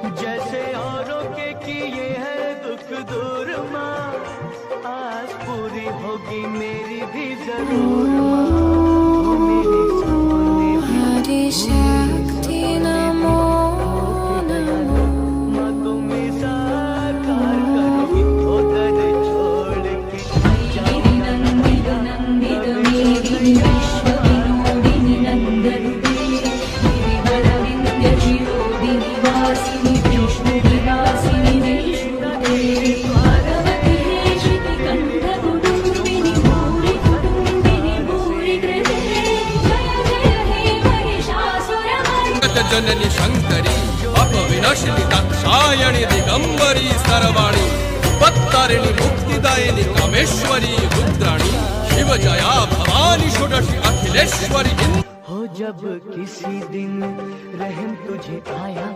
जैसे औरों के किए है दुख दूर माँ, आज पूरी होगी मेरी भी जरूर माँ। ओ मेरे सपने भी आदिशक्ति नमो नमो। माँ तुम्हें साकार करोगी ओ दर छोड़ के नंदित नंदित मेरी विश्व विनोदिनी नंदनुते गिरिवर विंध्य चिरोदिनी वासिनी विष्णु विलासिनी विष्णुते पार्वती श्रुति कंठ कुटुंबिनी भूरि कुटुंबिनी भूरि कृते जय जय हे महिषासुरमर्दिनी जननी शंकरी अपविनाशिनी दाक्षायणी दिगंबरी सर्वाणी पत्तारिणी मुक्तिदायिनी कामेश्वरी रुद्राणी शिव जया भवानी षोडशी अखिलेश्वरी। हो जब किसी दिन रहम तुझे आया